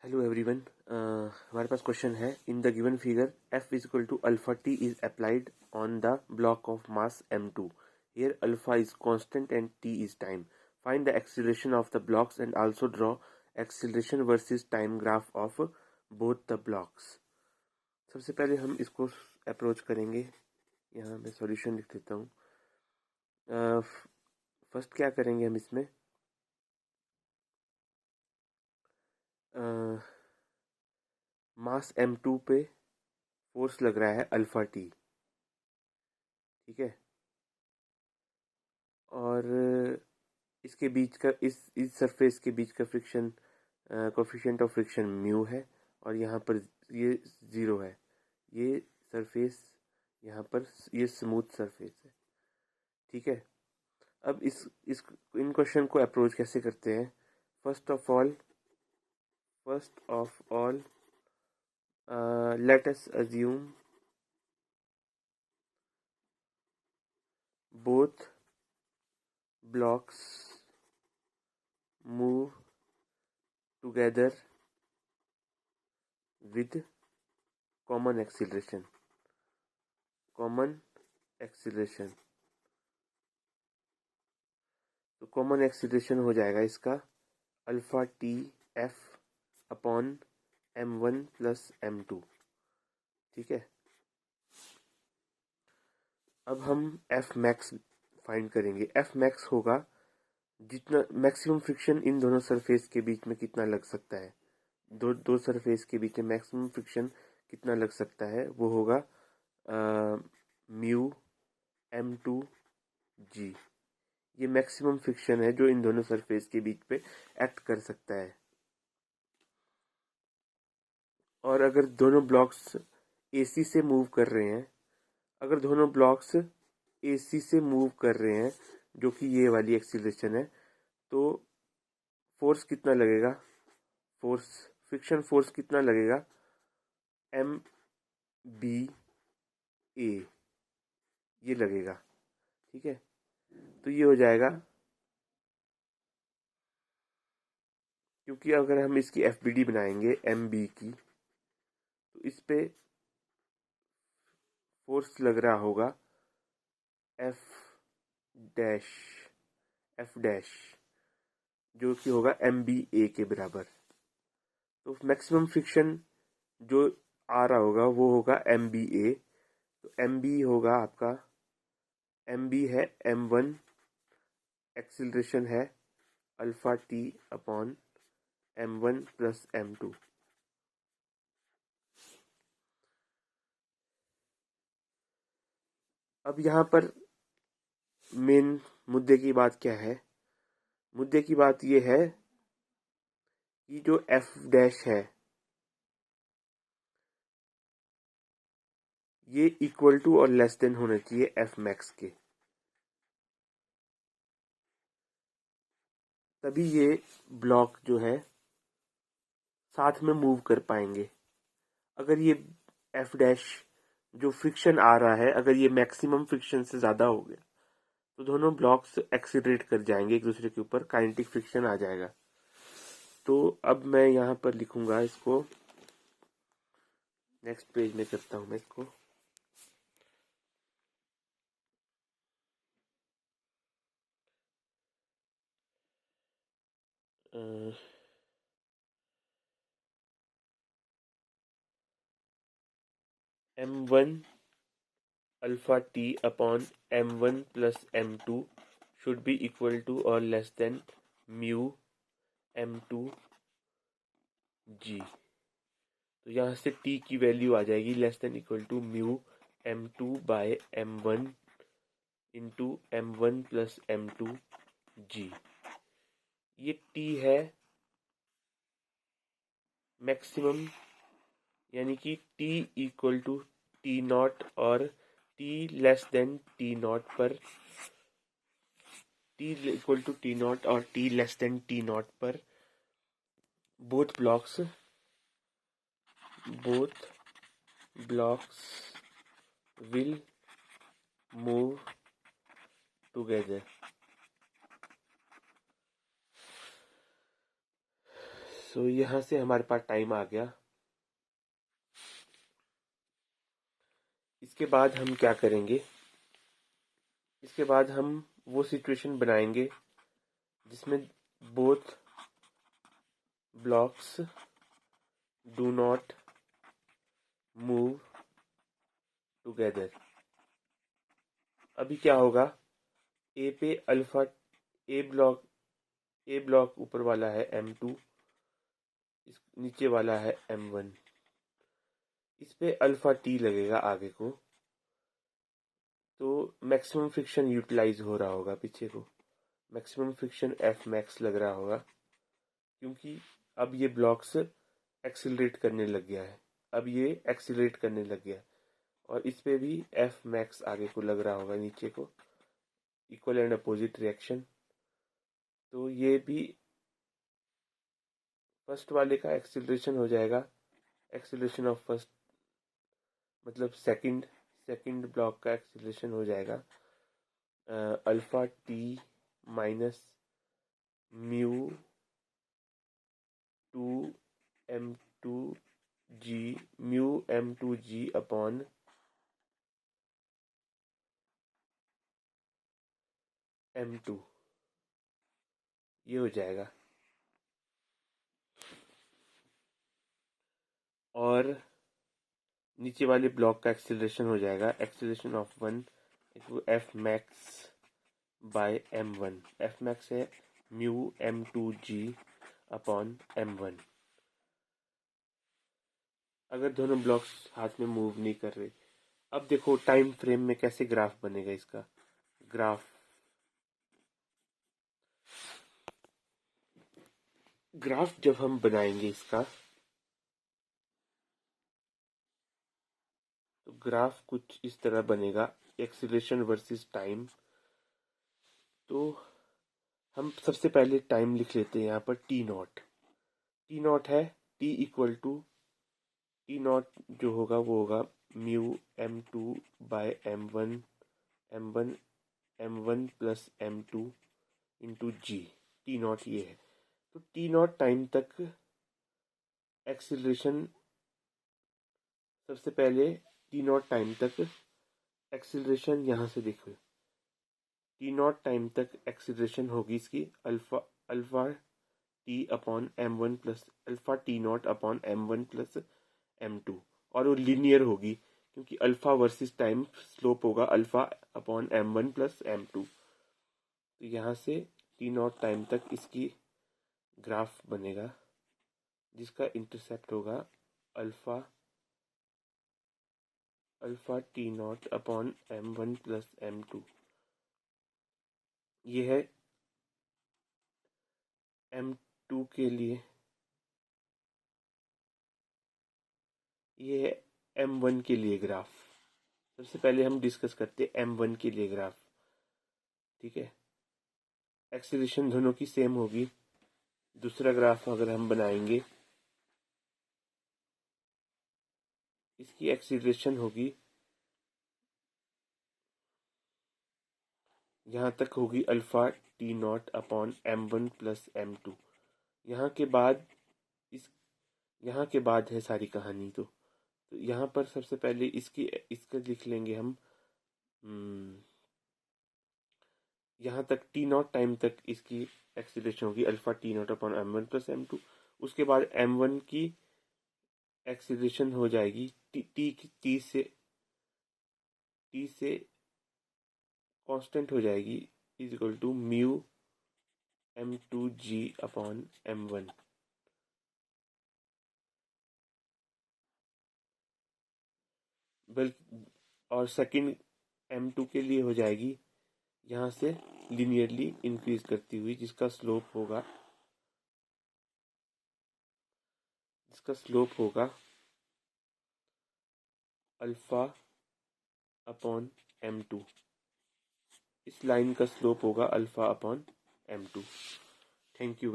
Hello everyone. हमारे पास question है, in the given figure f is equal to alpha t is applied on the block of mass m2. Here alpha is constant and t is time. Find the acceleration of the blocks and also draw acceleration versus time graph of both the blocks. सबसे पहले हम इसको approach करेंगे। यहाँ मैं solution लिख देता हूँ। फर्स्ट क्या करेंगे हम इसमें, मास m2 पे फोर्स लग रहा है अल्फा टी, ठीक है। और इसके बीच का इस सरफेस के बीच का friction coefficient of friction mu है, और यहाँ पर ये ज़ीरो है। ये सरफेस यहाँ पर ये स्मूथ सरफेस है, ठीक है। अब इस इन क्वेश्चन को अप्रोच कैसे करते हैं? First of all let us assume both blocks move together with common acceleration. तो कॉमन एक्सीलरेशन हो जाएगा इसका alpha T F upon m1 plus m2, ठीक है। अब हम एफ मैक्स फाइंड करेंगे। एफ मैक्स होगा जितना मैक्सिमम फ्रिक्शन इन दोनों सरफेस के बीच में कितना लग सकता है। दो सरफेस के बीच में मैक्सिमम फ्रिक्शन कितना लग सकता है, वो होगा म्यू m2 जी। ये मैक्सिमम फ्रिक्शन है जो इन दोनों सरफेस के बीच पे एक्ट कर सकता है। और अगर दोनों ब्लॉक्स एसी से मूव कर रहे हैं, जो कि ये वाली एक्सीलरेशन है, तो फोर्स कितना लगेगा? फ्रिक्शन फोर्स कितना लगेगा? एम बी ए ये लगेगा, ठीक है। तो ये हो जाएगा, क्योंकि अगर हम इसकी एफ बी डी बनाएंगे एम बी की, तो इस पे फोर्स लग रहा होगा एफ डैश जो कि होगा एम बी ए के बराबर। तो मैक्सिमम फ्रिक्शन जो आ रहा होगा वो होगा एम बी ए। तो एम बी होगा आपका, एम बी है m1, एक्सिलरेशन है alpha t upon m1 plus m2। अब यहाँ पर मेन मुद्दे की बात क्या है? मुद्दे की बात ये है कि जो एफ डैश है ये इक्वल टू और लेस देन होना चाहिए एफ मैक्स के, तभी ये ब्लॉक जो है साथ में मूव कर पाएंगे। अगर ये एफ डैश जो फ्रिक्शन आ रहा है, अगर ये मैक्सिमम फ्रिक्शन से ज़्यादा हो गया तो दोनों ब्लॉक्स एक्सीलरेट कर जाएंगे एक दूसरे के ऊपर, काइनेटिक फ्रिक्शन आ जाएगा। तो अब मैं यहाँ पर लिखूंगा इसको, नेक्स्ट पेज में करता हूँ मैं इसको। m1 alpha t upon m1 plus m2 should be equal to और less than mu m2 g. तो यहाँ से t की वैल्यू आ जाएगी less than equal to mu m2 by m1 into m1 plus m2 g. ये t है maximum, यानी कि t equal to t naught और t less than t naught पर, t equal to t naught और t less than t naught पर both blocks will move together. सो यहाँ से हमारे पास टाइम आ गया। इसके बाद हम क्या करेंगे, इसके बाद हम वो सिचुएशन बनाएंगे जिसमें both blocks do not move together. अभी क्या होगा, ए पे अल्फा, ए ब्लॉक ऊपर वाला है M2, इस नीचे वाला है M1। इस पे अल्फा टी लगेगा आगे को, तो मैक्सिमम फ्रिक्शन यूटिलाइज हो रहा होगा पीछे को, मैक्सिमम फ्रिक्शन F मैक्स लग रहा होगा, क्योंकि अब ये ब्लॉक्स एक्सिलरेट करने लग गया है, अब ये एक्सिलरेट करने लग गया है, और इस पे भी F मैक्स आगे को लग रहा होगा नीचे को, इक्वल एंड अपोजिट रिएक्शन। तो ये भी फर्स्ट वाले का एक्सिलरेशन हो जाएगा, एक्सिलरेशन ऑफ फर्स्ट मतलब सेकंड ब्लॉक का एक्सिलरेशन हो जाएगा alpha T minus mu 2m2g, mu m2g upon m2, ये हो जाएगा। और नीचे वाले ब्लॉक का एक्सिलरेशन हो जाएगा, acceleration of 1 F max bye m1। F max है म्यू m2g अपॉन m1। अगर दोनों ब्लॉक्स हाथ में मूव नहीं कर रहे, अब देखो टाइम फ्रेम में कैसे ग्राफ बनेगा इसका। ग्राफ जब हम बनाएंगे इसका, तो ग्राफ कुछ इस तरह बनेगा, एक्सीलरेशन वर्सेस टाइम। तो हम सबसे पहले टाइम लिख लेते हैं यहाँ पर टी नॉट है, t equal to t naught जो होगा वो होगा mu m2 by m1 plus m2 into g. T naught ये है, तो टी नॉट टाइम तक एक्सिलरेशन, सबसे पहले टी नॉट टाइम तक एक्सिलरेशन यहाँ से देखो, टी नॉट टाइम तक एक्सिलरेशन होगी इसकी alpha t upon m1 plus alpha t naught upon m1 plus m2, और वो लीनियर होगी क्योंकि अल्फा वर्सेस टाइम स्लोप होगा alpha upon m1 plus m2। तो यहाँ से टी नॉट टाइम तक इसकी ग्राफ बनेगा जिसका इंटरसेप्ट होगा alpha t naught upon m1 plus m2। ये है m2 के लिए, ये है m1 के लिए ग्राफ। सबसे पहले हम डिस्कस करते हैं m1 के लिए ग्राफ, ठीक है। एक्सीलरेशन दोनों की सेम होगी। दूसरा ग्राफ अगर हम बनाएंगे, इसकी एक्सीलरेशन होगी, यहाँ तक होगी alpha t naught upon m1 plus m2। यहाँ के बाद यहाँ के बाद है सारी कहानी। तो यहाँ पर सबसे पहले इसका लिख लेंगे हम, यहाँ तक टी नॉट टाइम तक इसकी एक्सीलरेशन होगी alpha t naught upon m1 plus m2। उसके बाद m1 की एक्सीलरेशन हो जाएगी टी से कांस्टेंट हो जाएगी, is equal to mu m2g upon m1। और सेकंड m2 के लिए हो जाएगी यहाँ से लिनियरली इंक्रीज करती हुई, जिसका स्लोप होगा अल्फा अपॉन m2। इस लाइन का स्लोप होगा alpha upon m2। Thank you.